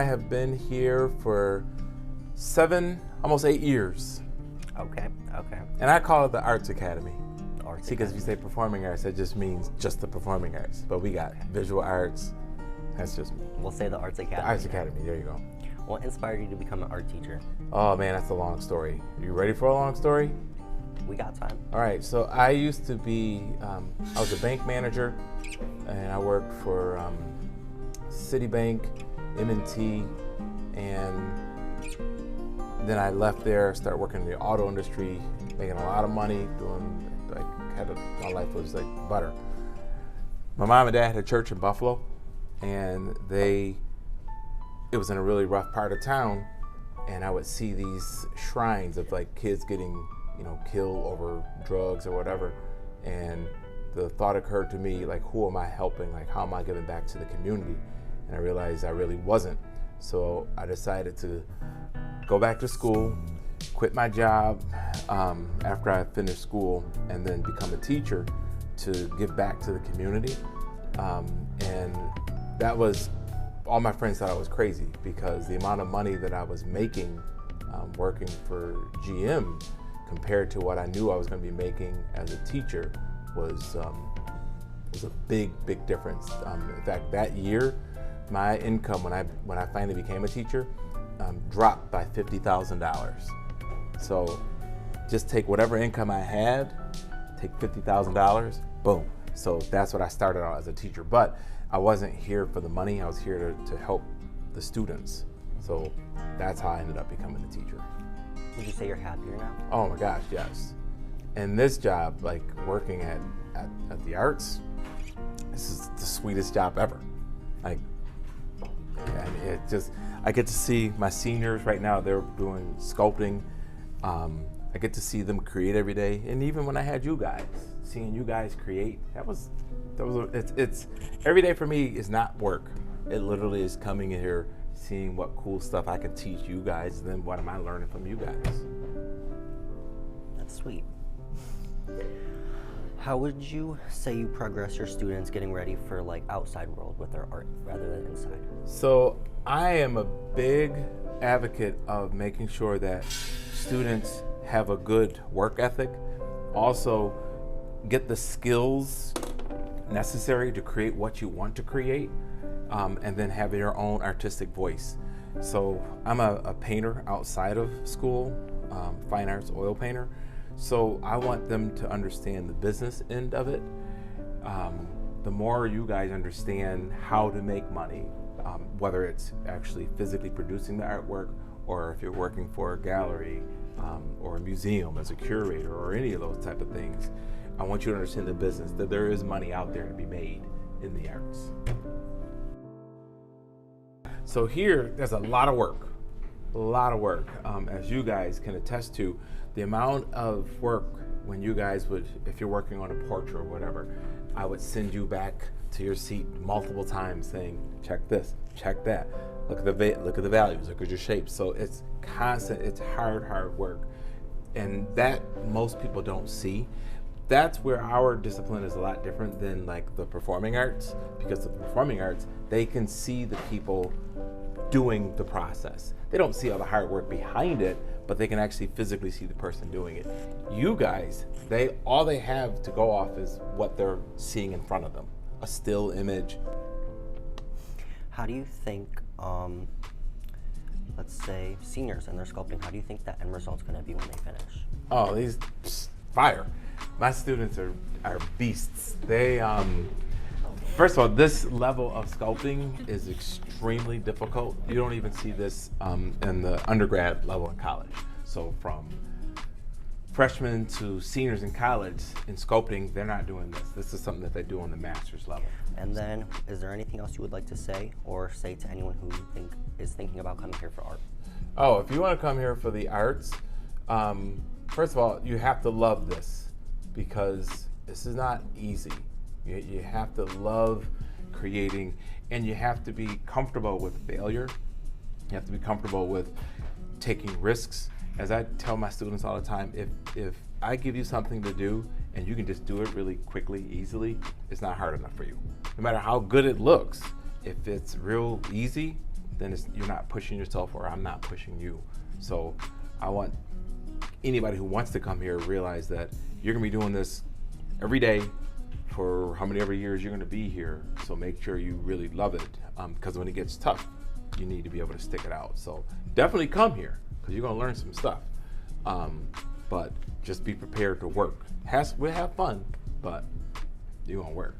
have been here for 7, almost 8 years. Okay. And I call it the Arts Academy. Arts See, because if you say performing arts, it just means just the performing arts. But we got visual arts. That's just We'll say the Arts Academy. the Arts Academy. There you go. What inspired you to become an art teacher? Oh man, that's a long story. You ready for a long story? We got time. All right. So I used to be, I was a bank manager, and I worked for Citibank, M&T, and then I left there, started working in the auto industry, making a lot of money, doing my life was like butter. My mom and dad had a church in Buffalo, and it was in a really rough part of town, and I would see these shrines of like kids getting, killed over drugs or whatever, and the thought occurred to me, like, who am I helping? Like, how am I giving back to the community? And I realized I really wasn't. So I decided to go back to school, quit my job after I finished school, and then become a teacher to give back to the community. And that was, all my friends thought I was crazy because the amount of money that I was making working for GM compared to what I knew I was going to be making as a teacher was a big difference. In fact, that year, my income when I finally became a teacher dropped by $50,000. So just take whatever income I had, take $50,000, boom. So that's what I started out as a teacher. But I wasn't here for the money. I was here to help the students. So that's how I ended up becoming a teacher. Would you say you're happier now? Oh my gosh, yes. And this job, like working at the arts, this is the sweetest job ever. Like, I get to see my seniors right now, they're doing sculpting. I get to see them create every day. And even when I had you guys, seeing you guys create, it's every day for me is not work. It literally is coming in here, seeing what cool stuff I can teach you guys, and then what am I learning from you guys? That's sweet. How would you say you progress your students getting ready for like outside world with their art rather than inside? So I am a big advocate of making sure that students have a good work ethic, also get the skills necessary to create what you want to create, and then have your own artistic voice. So I'm a painter outside of school, fine arts oil painter. So I want them to understand the business end of it. The more you guys understand how to make money, whether it's actually physically producing the artwork, or if you're working for a gallery or a museum as a curator or any of those type of things, I want you to understand the business, that there is money out there to be made in the arts. So here, there's a lot of work, as you guys can attest to. The amount of work when you guys would, if you're working on a portrait or whatever, I would send you back to your seat multiple times saying, check this, check that, look at the values, look at your shapes. So it's constant, it's hard work. And that most people don't see. That's where our discipline is a lot different than like the performing arts, because the performing arts, they can see the people doing the process. They don't see all the hard work behind it, but they can actually physically see the person doing it. You guys, all they have to go off is what they're seeing in front of them, a still image. How do you think, let's say seniors and their sculpting, how do you think that end result's gonna be when they finish? Oh, these fire. My students are beasts. They, first of all, this level of sculpting is extremely difficult. You don't even see this in the undergrad level in college. So from freshmen to seniors in college in sculpting, they're not doing this. This is something that they do on the master's level. And then, is there anything else you would like to say or say to anyone who is thinking about coming here for art? Oh, if you want to come here for the arts, first of all, you have to love this, because this is not easy. You have to love creating, and you have to be comfortable with failure. You have to be comfortable with taking risks. As I tell my students all the time, if I give you something to do and you can just do it really quickly, easily, it's not hard enough for you. No matter how good it looks, if it's real easy, then you're not pushing yourself, or I'm not pushing you. So I want anybody who wants to come here to realize that you're gonna be doing this every day for how many ever years you're gonna be here. So make sure you really love it, because when it gets tough, you need to be able to stick it out. So definitely come here, because you're gonna learn some stuff. But just be prepared to work. We'll have fun, but you're gonna work.